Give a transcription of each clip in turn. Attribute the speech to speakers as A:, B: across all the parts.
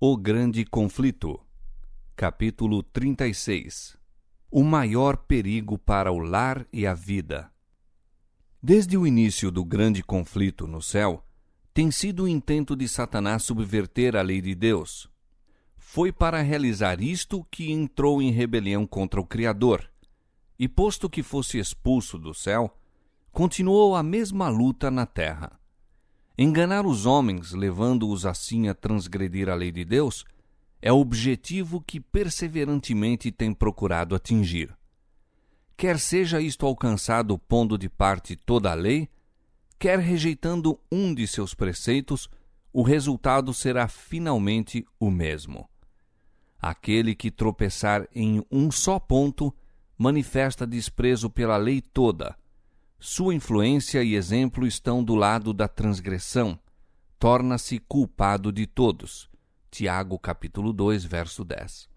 A: O Grande Conflito. Capítulo 36. O maior perigo para o lar e a vida. Desde o início do grande conflito no céu, tem sido o intento de Satanás subverter a lei de Deus. Foi para realizar isto que entrou em rebelião contra o Criador, e posto que fosse expulso do céu, continuou a mesma luta na terra. Enganar os homens, levando-os assim a transgredir a lei de Deus, é o objetivo que perseverantemente tem procurado atingir. Quer seja isto alcançado pondo de parte toda a lei, quer rejeitando um de seus preceitos, o resultado será finalmente o mesmo. Aquele que tropeçar em um só ponto manifesta desprezo pela lei toda. Sua influência e exemplo estão do lado da transgressão. Torna-se culpado de todos. Tiago, capítulo 2, verso 10.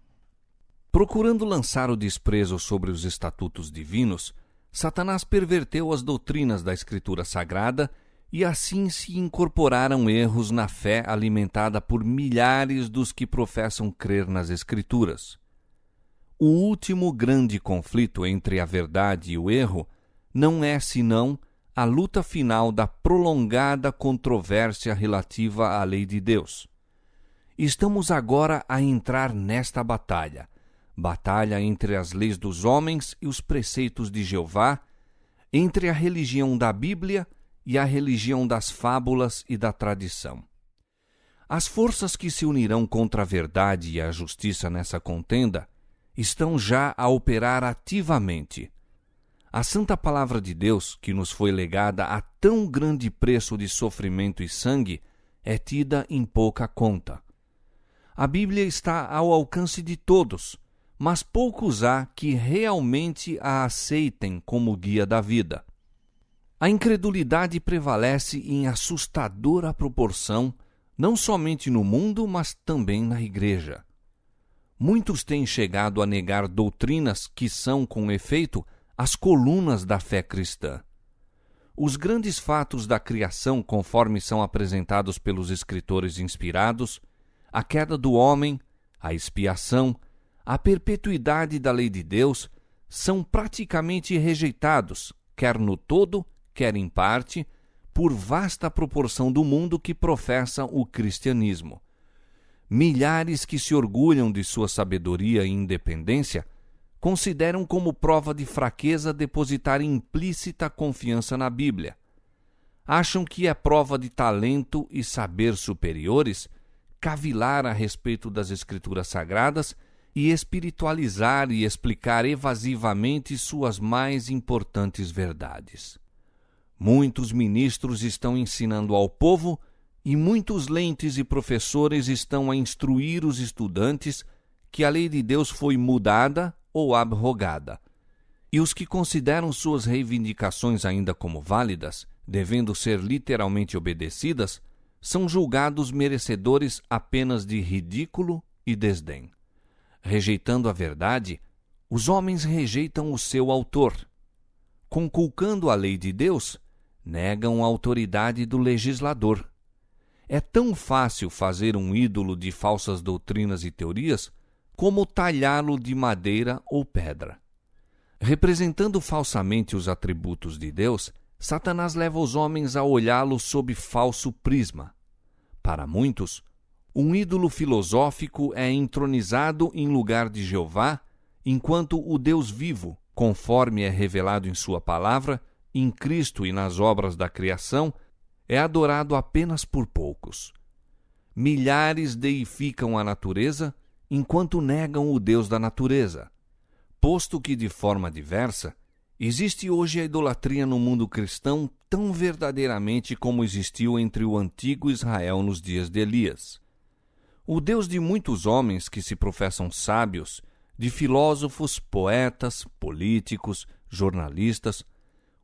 A: Procurando lançar o desprezo sobre os estatutos divinos, Satanás perverteu as doutrinas da Escritura Sagrada e assim se incorporaram erros na fé alimentada por milhares dos que professam crer nas Escrituras. O último grande conflito entre a verdade e o erro não é senão a luta final da prolongada controvérsia relativa à lei de Deus. Estamos agora a entrar nesta batalha entre as leis dos homens e os preceitos de Jeová, entre a religião da Bíblia e a religião das fábulas e da tradição. As forças que se unirão contra a verdade e a justiça nessa contenda estão já a operar ativamente. A santa palavra de Deus, que nos foi legada a tão grande preço de sofrimento e sangue, é tida em pouca conta. A Bíblia está ao alcance de todos, mas poucos há que realmente a aceitem como guia da vida. A incredulidade prevalece em assustadora proporção, não somente no mundo, mas também na Igreja. Muitos têm chegado a negar doutrinas que são, com efeito, as colunas da fé cristã. Os grandes fatos da criação, conforme são apresentados pelos escritores inspirados, a queda do homem, a expiação, a perpetuidade da lei de Deus, são praticamente rejeitados, quer no todo, quer em parte, por vasta proporção do mundo que professa o cristianismo. Milhares que se orgulham de sua sabedoria e independência consideram como prova de fraqueza depositar implícita confiança na Bíblia. Acham que é prova de talento e saber superiores cavilar a respeito das Escrituras Sagradas e espiritualizar e explicar evasivamente suas mais importantes verdades. Muitos ministros estão ensinando ao povo e muitos lentes e professores estão a instruir os estudantes que a lei de Deus foi mudada ou abrogada, e os que consideram suas reivindicações ainda como válidas, devendo ser literalmente obedecidas, são julgados merecedores apenas de ridículo e desdém. Rejeitando a verdade, os homens rejeitam o seu autor. Conculcando a lei de Deus, negam a autoridade do legislador. É tão fácil fazer um ídolo de falsas doutrinas e teorias como talhá-lo de madeira ou pedra. Representando falsamente os atributos de Deus, Satanás leva os homens a olhá-lo sob falso prisma. Para muitos, um ídolo filosófico é entronizado em lugar de Jeová, enquanto o Deus vivo, conforme é revelado em sua palavra, em Cristo e nas obras da criação, é adorado apenas por poucos. Milhares deificam a natureza, enquanto negam o Deus da natureza. Posto que, de forma diversa, existe hoje a idolatria no mundo cristão tão verdadeiramente como existiu entre o antigo Israel nos dias de Elias. O Deus de muitos homens que se professam sábios, de filósofos, poetas, políticos, jornalistas,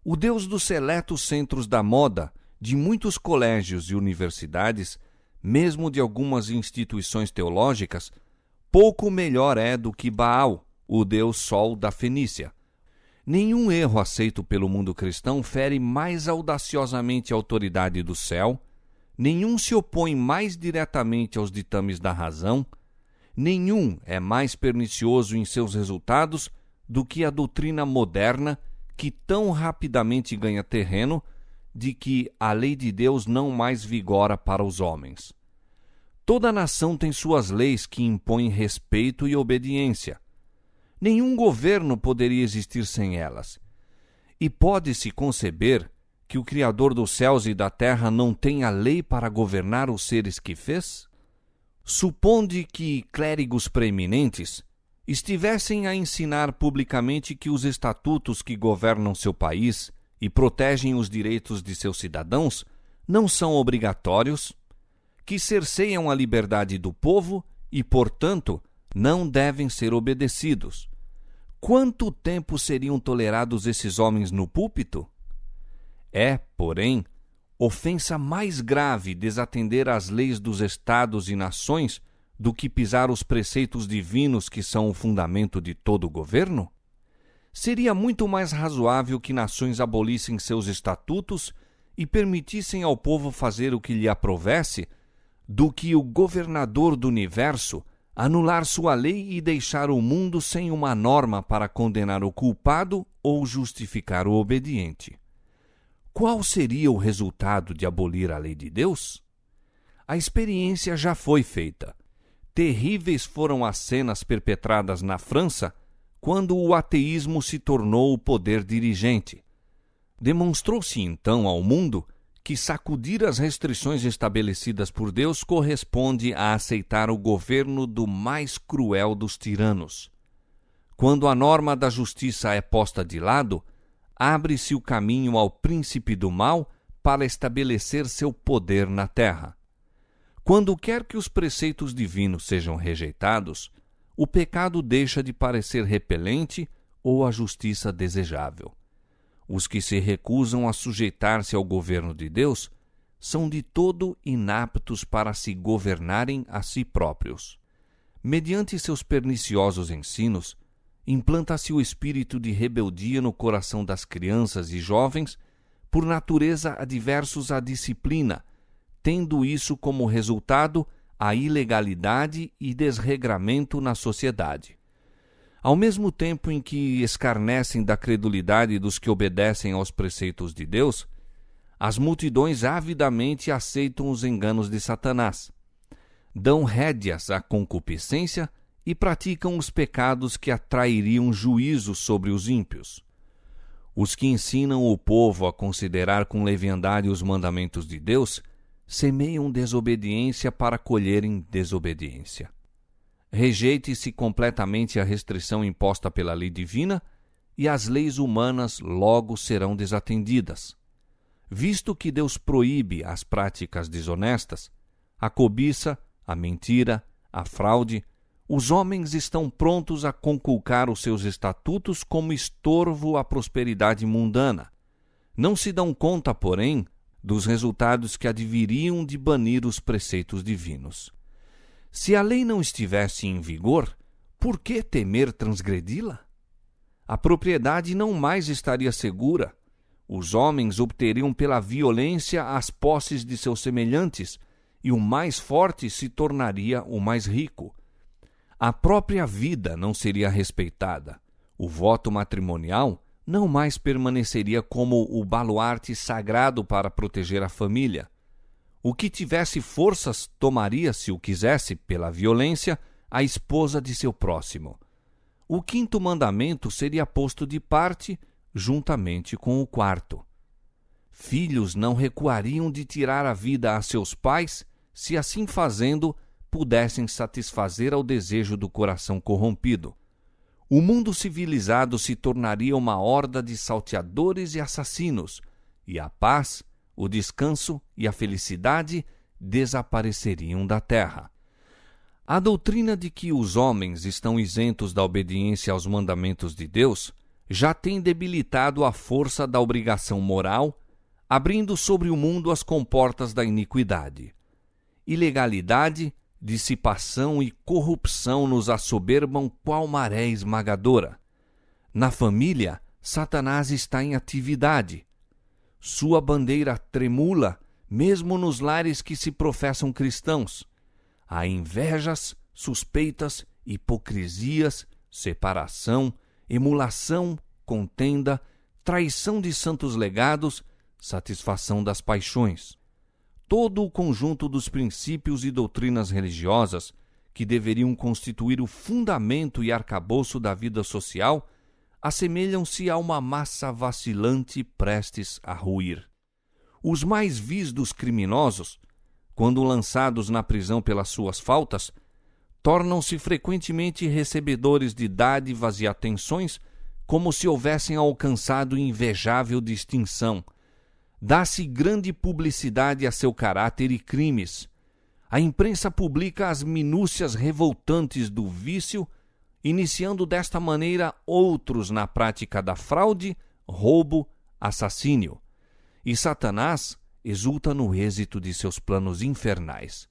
A: o Deus dos seletos centros da moda, de muitos colégios e universidades, mesmo de algumas instituições teológicas, pouco melhor é do que Baal, o deus Sol da Fenícia. Nenhum erro aceito pelo mundo cristão fere mais audaciosamente a autoridade do céu, nenhum se opõe mais diretamente aos ditames da razão, nenhum é mais pernicioso em seus resultados do que a doutrina moderna, que tão rapidamente ganha terreno, de que a lei de Deus não mais vigora para os homens. Toda nação tem suas leis que impõem respeito e obediência. Nenhum governo poderia existir sem elas. E pode-se conceber que o Criador dos céus e da terra não tenha lei para governar os seres que fez? Suponde que clérigos preeminentes estivessem a ensinar publicamente que os estatutos que governam seu país e protegem os direitos de seus cidadãos não são obrigatórios, que cerceiam a liberdade do povo e, portanto, não devem ser obedecidos. Quanto tempo seriam tolerados esses homens no púlpito? É, porém, ofensa mais grave desatender às leis dos estados e nações do que pisar os preceitos divinos que são o fundamento de todo o governo? Seria muito mais razoável que nações abolissem seus estatutos e permitissem ao povo fazer o que lhe aprovesse, do que o governador do universo anular sua lei e deixar o mundo sem uma norma para condenar o culpado ou justificar o obediente. Qual seria o resultado de abolir a lei de Deus? A experiência já foi feita. Terríveis foram as cenas perpetradas na França quando o ateísmo se tornou o poder dirigente. Demonstrou-se então ao mundo que sacudir as restrições estabelecidas por Deus corresponde a aceitar o governo do mais cruel dos tiranos. Quando a norma da justiça é posta de lado, abre-se o caminho ao príncipe do mal para estabelecer seu poder na terra. Quando quer que os preceitos divinos sejam rejeitados, o pecado deixa de parecer repelente ou a justiça desejável. Os que se recusam a sujeitar-se ao governo de Deus são de todo inaptos para se governarem a si próprios. Mediante seus perniciosos ensinos, implanta-se o espírito de rebeldia no coração das crianças e jovens, por natureza adversos à disciplina, tendo isso como resultado a ilegalidade e desregramento na sociedade. Ao mesmo tempo em que escarnecem da credulidade dos que obedecem aos preceitos de Deus, as multidões avidamente aceitam os enganos de Satanás, dão rédeas à concupiscência e praticam os pecados que atrairiam juízo sobre os ímpios. Os que ensinam o povo a considerar com leviandade os mandamentos de Deus semeiam desobediência para colherem desobediência. Rejeite-se completamente a restrição imposta pela lei divina e as leis humanas logo serão desatendidas. Visto que Deus proíbe as práticas desonestas, a cobiça, a mentira, a fraude, os homens estão prontos a conculcar os seus estatutos como estorvo à prosperidade mundana. Não se dão conta, porém, dos resultados que adviriam de banir os preceitos divinos. Se a lei não estivesse em vigor, por que temer transgredi-la? A propriedade não mais estaria segura. Os homens obteriam pela violência as posses de seus semelhantes, e o mais forte se tornaria o mais rico. A própria vida não seria respeitada. O voto matrimonial não mais permaneceria como o baluarte sagrado para proteger a família. O que tivesse forças tomaria, se o quisesse, pela violência, a esposa de seu próximo. O quinto mandamento seria posto de parte, juntamente com o quarto. Filhos não recuariam de tirar a vida a seus pais, se assim fazendo pudessem satisfazer ao desejo do coração corrompido. O mundo civilizado se tornaria uma horda de salteadores e assassinos, e a paz, o descanso e a felicidade desapareceriam da terra. A doutrina de que os homens estão isentos da obediência aos mandamentos de Deus já tem debilitado a força da obrigação moral, abrindo sobre o mundo as comportas da iniquidade. Ilegalidade, dissipação e corrupção nos assoberbam qual maré esmagadora. Na família, Satanás está em atividade. Sua bandeira tremula, mesmo nos lares que se professam cristãos. Há invejas, suspeitas, hipocrisias, separação, emulação, contenda, traição de santos legados, satisfação das paixões. Todo o conjunto dos princípios e doutrinas religiosas que deveriam constituir o fundamento e arcabouço da vida social assemelham-se a uma massa vacilante prestes a ruir. Os mais vis dos criminosos, quando lançados na prisão pelas suas faltas, tornam-se frequentemente recebedores de dádivas e atenções como se houvessem alcançado invejável distinção. Dá-se grande publicidade a seu caráter e crimes. A imprensa publica as minúcias revoltantes do vício, iniciando desta maneira outros na prática da fraude, roubo, assassínio. E Satanás exulta no êxito de seus planos infernais.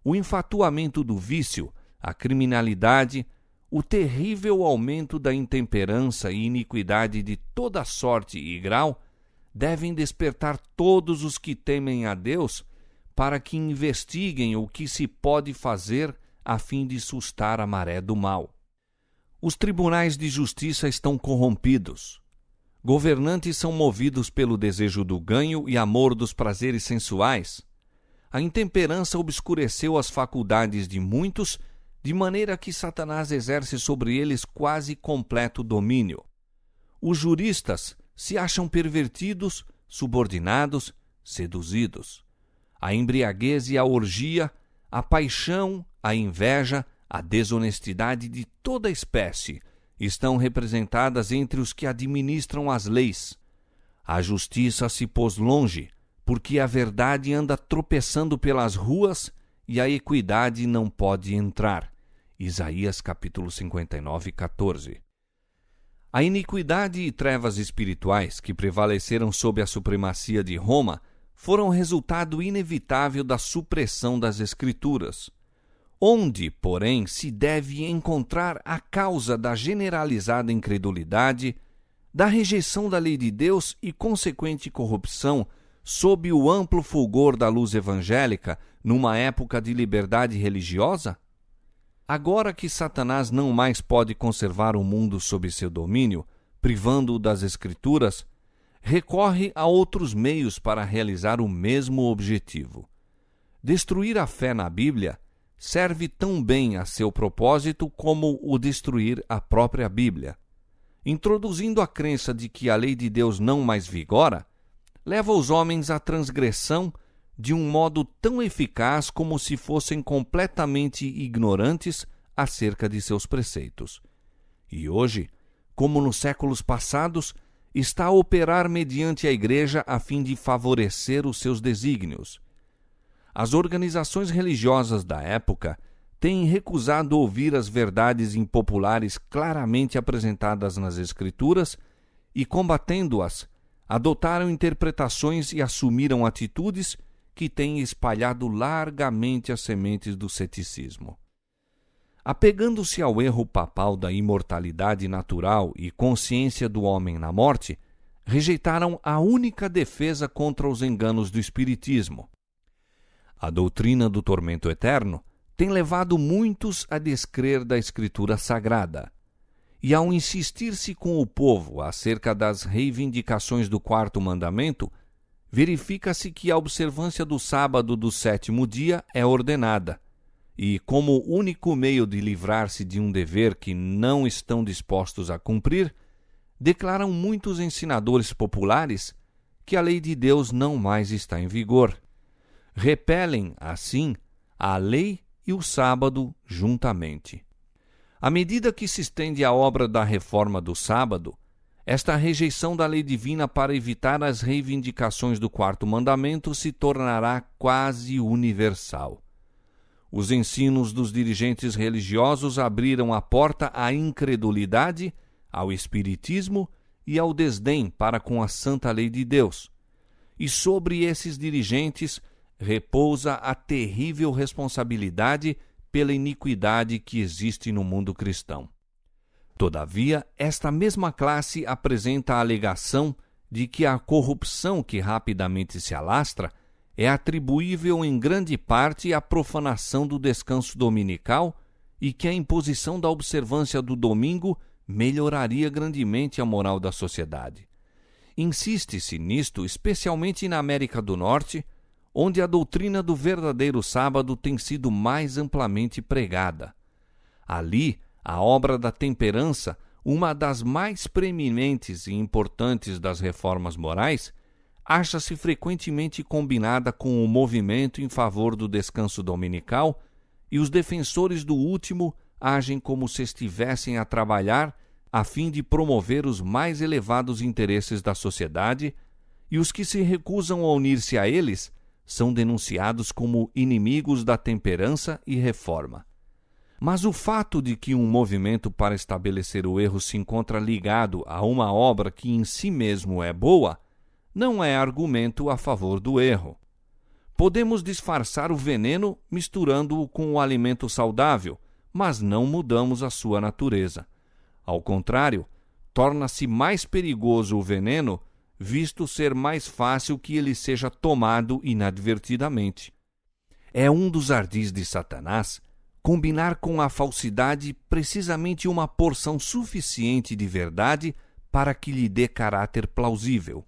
A: O enfatuamento do vício, a criminalidade, o terrível aumento da intemperança e iniquidade de toda sorte e grau devem despertar todos os que temem a Deus para que investiguem o que se pode fazer a fim de sustar a maré do mal. Os tribunais de justiça estão corrompidos. Governantes são movidos pelo desejo do ganho e amor dos prazeres sensuais. A intemperança obscureceu as faculdades de muitos, de maneira que Satanás exerce sobre eles quase completo domínio. Os juristas se acham pervertidos, subordinados, seduzidos. A embriaguez e a orgia, a paixão, a inveja, a desonestidade de toda espécie estão representadas entre os que administram as leis. A justiça se pôs longe, porque a verdade anda tropeçando pelas ruas e a equidade não pode entrar. Isaías capítulo 59, 14. A iniquidade e trevas espirituais que prevaleceram sob a supremacia de Roma foram resultado inevitável da supressão das Escrituras. Onde, porém, se deve encontrar a causa da generalizada incredulidade, da rejeição da lei de Deus e consequente corrupção sob o amplo fulgor da luz evangélica numa época de liberdade religiosa? Agora que Satanás não mais pode conservar o mundo sob seu domínio, privando-o das Escrituras, recorre a outros meios para realizar o mesmo objetivo. Destruir a fé na Bíblia serve tão bem a seu propósito como o destruir a própria Bíblia. Introduzindo a crença de que a lei de Deus não mais vigora, leva os homens à transgressão de um modo tão eficaz como se fossem completamente ignorantes acerca de seus preceitos. E hoje, como nos séculos passados, está a operar mediante a Igreja a fim de favorecer os seus desígnios. As organizações religiosas da época têm recusado ouvir as verdades impopulares claramente apresentadas nas Escrituras e, combatendo-as, adotaram interpretações e assumiram atitudes que têm espalhado largamente as sementes do ceticismo. Apegando-se ao erro papal da imortalidade natural e consciência do homem na morte, rejeitaram a única defesa contra os enganos do Espiritismo. A doutrina do tormento eterno tem levado muitos a descrer da Escritura Sagrada. E ao insistir-se com o povo acerca das reivindicações do quarto mandamento, verifica-se que a observância do sábado do sétimo dia é ordenada, e como único meio de livrar-se de um dever que não estão dispostos a cumprir, declaram muitos ensinadores populares que a lei de Deus não mais está em vigor. Repelem, assim, a lei e o sábado juntamente. À medida que se estende a obra da reforma do sábado, esta rejeição da lei divina para evitar as reivindicações do quarto mandamento se tornará quase universal. Os ensinos dos dirigentes religiosos abriram a porta à incredulidade, ao espiritismo e ao desdém para com a santa lei de Deus. E sobre esses dirigentes repousa a terrível responsabilidade pela iniquidade que existe no mundo cristão. Todavia, esta mesma classe apresenta a alegação de que a corrupção que rapidamente se alastra é atribuível em grande parte à profanação do descanso dominical e que a imposição da observância do domingo melhoraria grandemente a moral da sociedade. Insiste-se nisto especialmente na América do Norte, onde a doutrina do verdadeiro sábado tem sido mais amplamente pregada. Ali, a obra da temperança, uma das mais preeminentes e importantes das reformas morais, acha-se frequentemente combinada com o movimento em favor do descanso dominical, e os defensores do último agem como se estivessem a trabalhar a fim de promover os mais elevados interesses da sociedade, e os que se recusam a unir-se a eles são denunciados como inimigos da temperança e reforma. Mas o fato de que um movimento para estabelecer o erro se encontra ligado a uma obra que em si mesmo é boa, não é argumento a favor do erro. Podemos disfarçar o veneno misturando-o com o alimento saudável, mas não mudamos a sua natureza. Ao contrário, torna-se mais perigoso o veneno, visto ser mais fácil que ele seja tomado inadvertidamente. É um dos ardis de Satanás combinar com a falsidade precisamente uma porção suficiente de verdade para que lhe dê caráter plausível.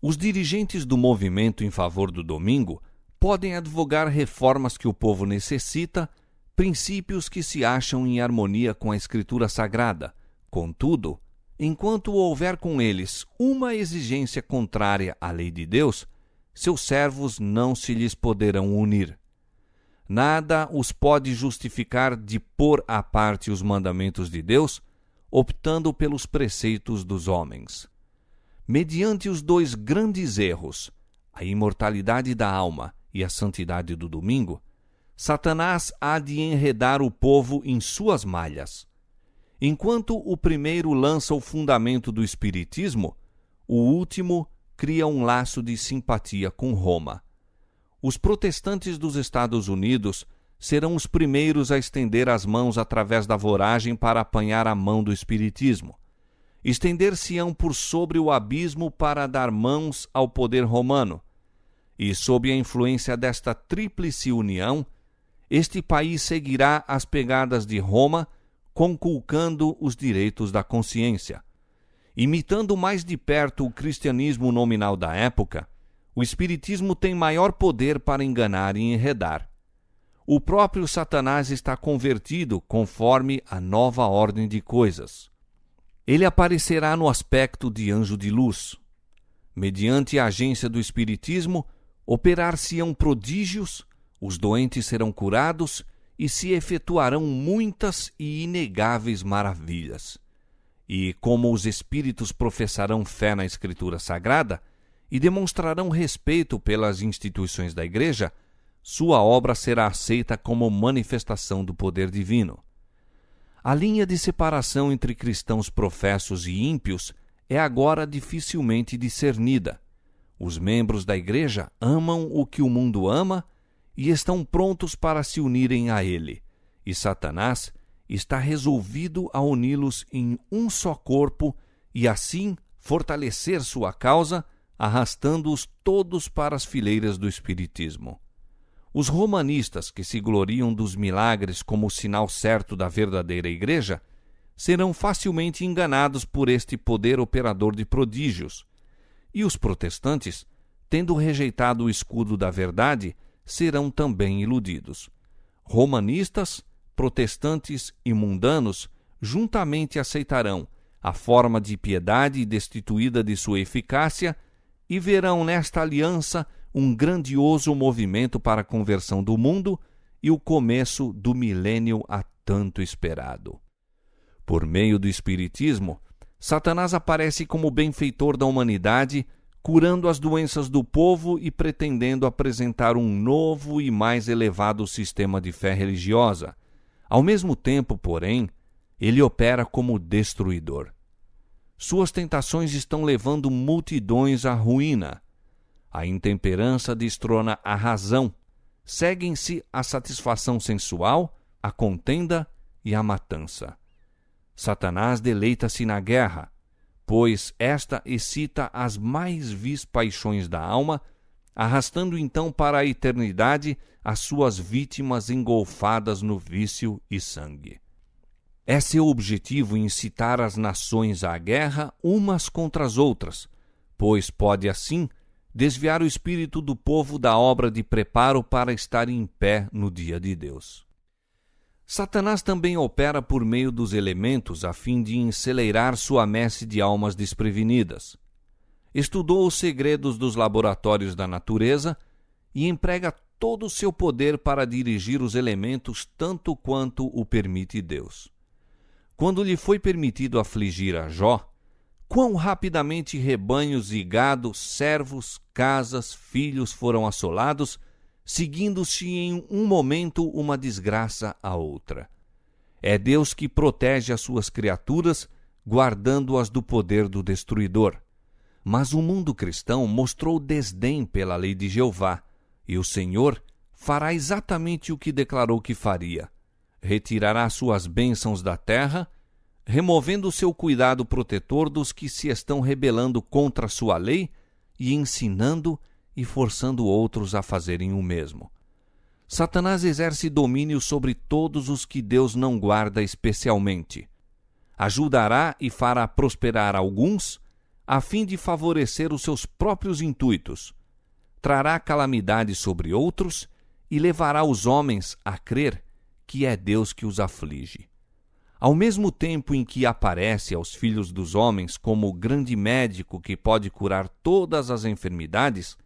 A: Os dirigentes do movimento em favor do domingo podem advogar reformas que o povo necessita, princípios que se acham em harmonia com a Escritura Sagrada. Contudo, enquanto houver com eles uma exigência contrária à lei de Deus, seus servos não se lhes poderão unir. Nada os pode justificar de pôr à parte os mandamentos de Deus, optando pelos preceitos dos homens. Mediante os dois grandes erros, a imortalidade da alma e a santidade do domingo, Satanás há de enredar o povo em suas malhas. Enquanto o primeiro lança o fundamento do espiritismo, o último cria um laço de simpatia com Roma. Os protestantes dos Estados Unidos serão os primeiros a estender as mãos através da voragem para apanhar a mão do espiritismo. Estender-se-ão por sobre o abismo para dar mãos ao poder romano. E, sob a influência desta tríplice união, este país seguirá as pegadas de Roma, conculcando os direitos da consciência. Imitando mais de perto o cristianismo nominal da época, o espiritismo tem maior poder para enganar e enredar. O próprio Satanás está convertido conforme a nova ordem de coisas. Ele aparecerá no aspecto de anjo de luz. Mediante a agência do espiritismo, operar-se-ão prodígios, os doentes serão curados e se efetuarão muitas e inegáveis maravilhas. E como os espíritos professarão fé na Escritura Sagrada e demonstrarão respeito pelas instituições da Igreja, sua obra será aceita como manifestação do poder divino. A linha de separação entre cristãos professos e ímpios é agora dificilmente discernida. Os membros da Igreja amam o que o mundo ama e estão prontos para se unirem a ele, e Satanás está resolvido a uni-los em um só corpo e assim fortalecer sua causa, arrastando-os todos para as fileiras do espiritismo. Os romanistas, que se gloriam dos milagres como o sinal certo da verdadeira Igreja, serão facilmente enganados por este poder operador de prodígios. E os protestantes, tendo rejeitado o escudo da verdade, serão também iludidos. Romanistas, protestantes e mundanos juntamente aceitarão a forma de piedade destituída de sua eficácia e verão nesta aliança um grandioso movimento para a conversão do mundo e o começo do milênio há tanto esperado. Por meio do espiritismo, Satanás aparece como benfeitor da humanidade, curando as doenças do povo e pretendendo apresentar um novo e mais elevado sistema de fé religiosa. Ao mesmo tempo, porém, ele opera como destruidor. Suas tentações estão levando multidões à ruína. A intemperança destrona a razão. Seguem-se a satisfação sensual, a contenda e a matança. Satanás deleita-se na guerra, pois esta excita as mais vis paixões da alma arrastando então para a eternidade as suas vítimas engolfadas no vício e sangue. É seu objetivo incitar as nações à guerra umas contra as outras, pois pode assim desviar o espírito do povo da obra de preparo para estar em pé no dia de Deus. Satanás também opera por meio dos elementos a fim de enceleirar sua messe de almas desprevenidas. Estudou os segredos dos laboratórios da natureza e emprega todo o seu poder para dirigir os elementos tanto quanto o permite Deus. Quando lhe foi permitido afligir a Jó, quão rapidamente rebanhos e gado, servos, casas, filhos foram assolados, seguindo-se em um momento uma desgraça a outra. É Deus que protege as suas criaturas, guardando-as do poder do destruidor. Mas o mundo cristão mostrou desdém pela lei de Jeová, e o Senhor fará exatamente o que declarou que faria. Retirará suas bênçãos da terra, removendo o seu cuidado protetor dos que se estão rebelando contra sua lei e ensinando e forçando outros a fazerem o mesmo. Satanás exerce domínio sobre todos os que Deus não guarda especialmente. Ajudará e fará prosperar alguns, a fim de favorecer os seus próprios intuitos. Trará calamidade sobre outros e levará os homens a crer que é Deus que os aflige. Ao mesmo tempo em que aparece aos filhos dos homens como o grande médico que pode curar todas as enfermidades,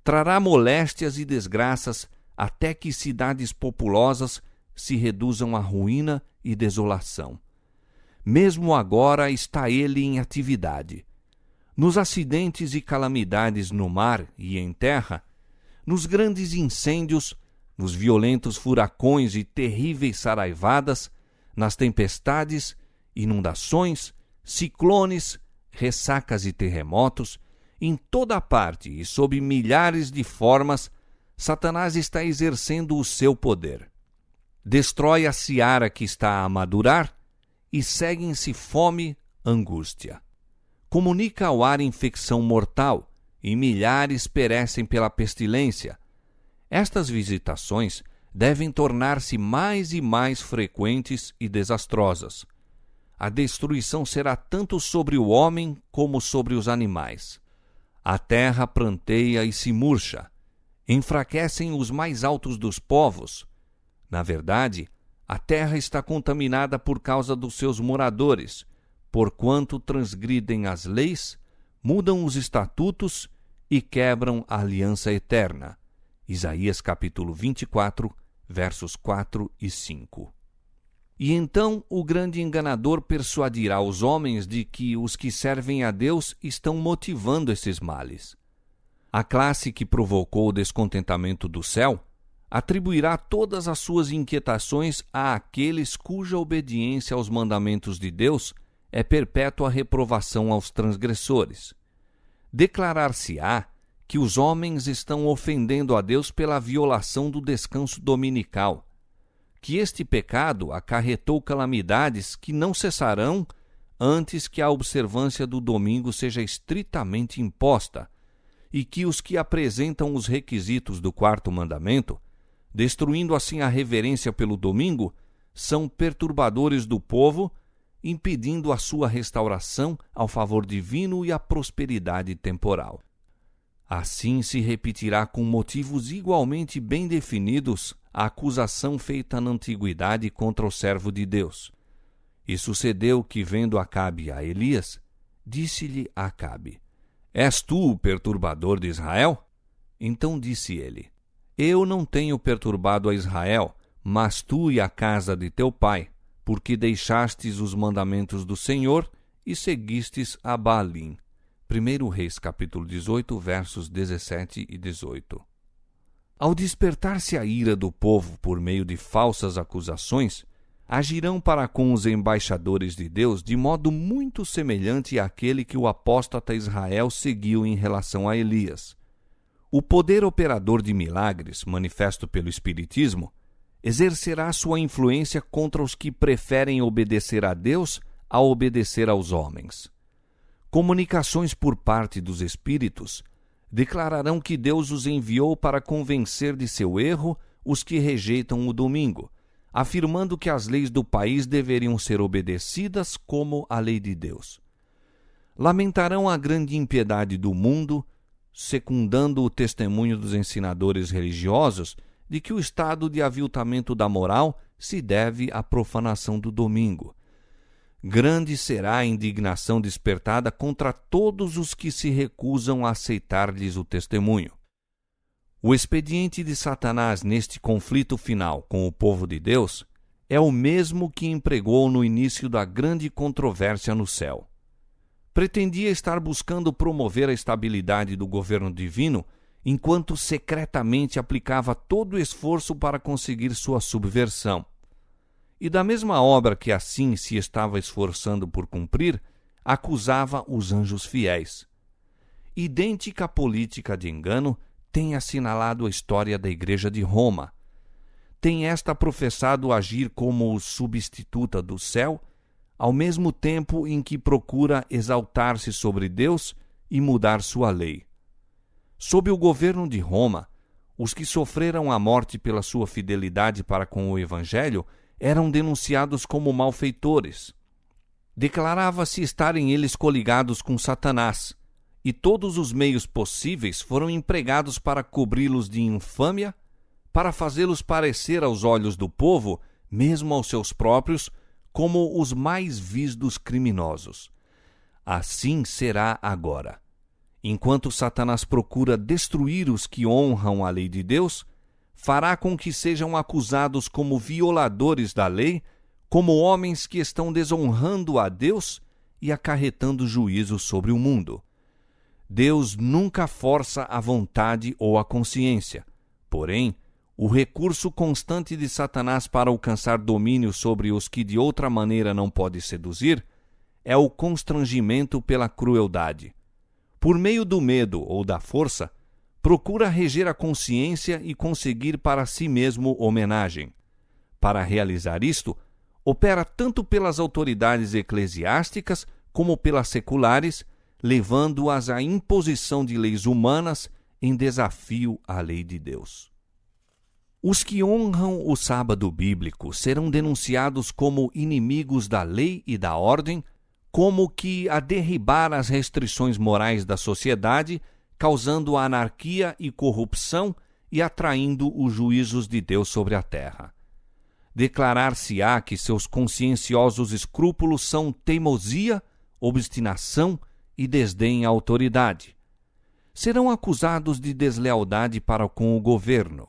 A: trará moléstias e desgraças até que cidades populosas se reduzam à ruína e desolação. Mesmo agora está ele em atividade. Nos acidentes e calamidades no mar e em terra, nos grandes incêndios, nos violentos furacões e terríveis saraivadas, nas tempestades, inundações, ciclones, ressacas e terremotos, em toda parte e sob milhares de formas, Satanás está exercendo o seu poder. Destrói a seara que está a madurar e seguem-se fome, angústia. Comunica ao ar infecção mortal e milhares perecem pela pestilência. Estas visitações devem tornar-se mais e mais frequentes e desastrosas. A destruição será tanto sobre o homem como sobre os animais. A terra pranteia e se murcha. Enfraquecem os mais altos dos povos. Na verdade, a terra está contaminada por causa dos seus moradores, porquanto transgridem as leis, mudam os estatutos e quebram a aliança eterna. Isaías capítulo 24, versos 4 e 5. E então o grande enganador persuadirá os homens de que os que servem a Deus estão motivando esses males. A classe que provocou o descontentamento do céu atribuirá todas as suas inquietações àqueles cuja obediência aos mandamentos de Deus é perpétua reprovação aos transgressores. Declarar-se-á que os homens estão ofendendo a Deus pela violação do descanso dominical, que este pecado acarretou calamidades que não cessarão antes que a observância do domingo seja estritamente imposta, e que os que apresentam os requisitos do quarto mandamento, destruindo assim a reverência pelo domingo, são perturbadores do povo, impedindo a sua restauração ao favor divino e a prosperidade temporal. Assim se repetirá com motivos igualmente bem definidos a acusação feita na antiguidade contra o servo de Deus. E sucedeu que, vendo Acabe a Elias, disse-lhe Acabe: És tu o perturbador de Israel? Então disse ele: Eu não tenho perturbado a Israel, mas tu e a casa de teu pai, porque deixastes os mandamentos do Senhor e seguistes a Baalim. 1 Reis capítulo 18, versos 17 e 18. Ao despertar-se a ira do povo por meio de falsas acusações, agirão para com os embaixadores de Deus de modo muito semelhante àquele que o apóstata Israel seguiu em relação a Elias. O poder operador de milagres, manifesto pelo Espiritismo, exercerá sua influência contra os que preferem obedecer a Deus a obedecer aos homens. Comunicações por parte dos espíritos declararão que Deus os enviou para convencer de seu erro os que rejeitam o domingo, afirmando que as leis do país deveriam ser obedecidas como a lei de Deus. Lamentarão a grande impiedade do mundo, secundando o testemunho dos ensinadores religiosos de que o estado de aviltamento da moral se deve à profanação do domingo. Grande será a indignação despertada contra todos os que se recusam a aceitar-lhes o testemunho. O expediente de Satanás neste conflito final com o povo de Deus é o mesmo que empregou no início da grande controvérsia no céu. Pretendia estar buscando promover a estabilidade do governo divino, enquanto secretamente aplicava todo o esforço para conseguir sua subversão. E da mesma obra que assim se estava esforçando por cumprir, acusava os anjos fiéis. Idêntica política de engano tem assinalado a história da Igreja de Roma. Tem esta professado agir como substituta do céu, ao mesmo tempo em que procura exaltar-se sobre Deus e mudar sua lei. Sob o governo de Roma, os que sofreram a morte pela sua fidelidade para com o Evangelho eram denunciados como malfeitores. Declarava-se estarem eles coligados com Satanás, e todos os meios possíveis foram empregados para cobri-los de infâmia, para fazê-los parecer aos olhos do povo, mesmo aos seus próprios, como os mais vis dos criminosos. Assim será agora. Enquanto Satanás procura destruir os que honram a lei de Deus, fará com que sejam acusados como violadores da lei, como homens que estão desonrando a Deus e acarretando juízo sobre o mundo. Deus nunca força a vontade ou a consciência. Porém, o recurso constante de Satanás para alcançar domínio sobre os que de outra maneira não pode seduzir é o constrangimento pela crueldade. Por meio do medo ou da força, procura reger a consciência e conseguir para si mesmo homenagem. Para realizar isto, opera tanto pelas autoridades eclesiásticas como pelas seculares, levando-as à imposição de leis humanas em desafio à lei de Deus. Os que honram o sábado bíblico serão denunciados como inimigos da lei e da ordem, como que a derribar as restrições morais da sociedade, causando anarquia e corrupção e atraindo os juízos de Deus sobre a terra. Declarar-se-á que seus conscienciosos escrúpulos são teimosia, obstinação e desdém à autoridade. Serão acusados de deslealdade para com o governo.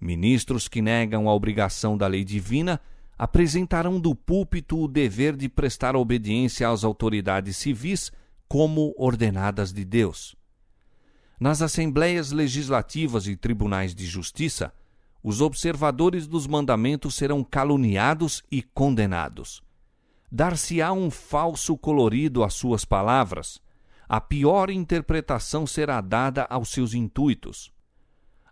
A: Ministros que negam a obrigação da lei divina apresentarão do púlpito o dever de prestar obediência às autoridades civis como ordenadas de Deus. Nas assembleias legislativas e tribunais de justiça, os observadores dos mandamentos serão caluniados e condenados. Dar-se-á um falso colorido às suas palavras. A pior interpretação será dada aos seus intuitos.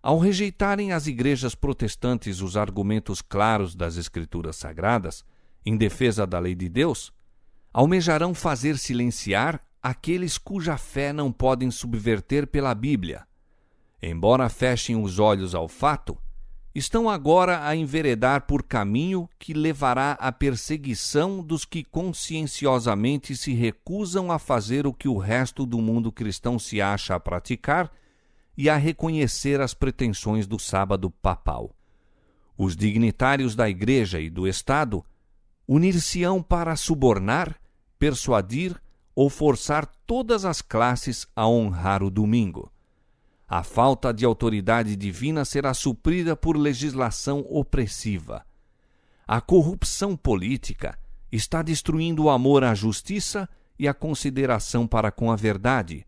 A: Ao rejeitarem as igrejas protestantes os argumentos claros das Escrituras Sagradas, em defesa da lei de Deus, almejarão fazer silenciar aqueles cuja fé não podem subverter pela Bíblia. Embora fechem os olhos ao fato, estão agora a enveredar por caminho que levará à perseguição dos que conscienciosamente se recusam a fazer o que o resto do mundo cristão se acha a praticar e a reconhecer as pretensões do sábado papal. Os dignitários da Igreja e do Estado unir-se-ão para subornar, persuadir ou forçar todas as classes a honrar o domingo. A falta de autoridade divina será suprida por legislação opressiva. A corrupção política está destruindo o amor à justiça e a consideração para com a verdade,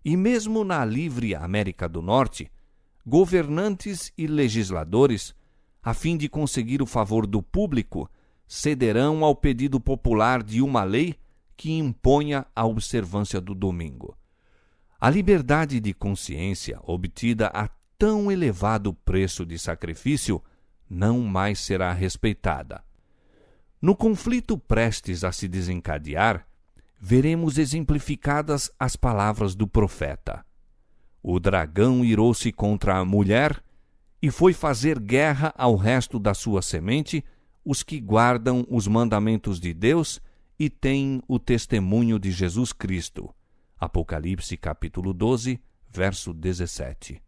A: e mesmo na livre América do Norte, governantes e legisladores, a fim de conseguir o favor do público, cederão ao pedido popular de uma lei que imponha a observância do domingo. A liberdade de consciência, obtida a tão elevado preço de sacrifício, não mais será respeitada. No conflito prestes a se desencadear, veremos exemplificadas as palavras do profeta. O dragão irou-se contra a mulher e foi fazer guerra ao resto da sua semente, os que guardam os mandamentos de Deus e têm o testemunho de Jesus Cristo. Apocalipse capítulo 12, verso 17.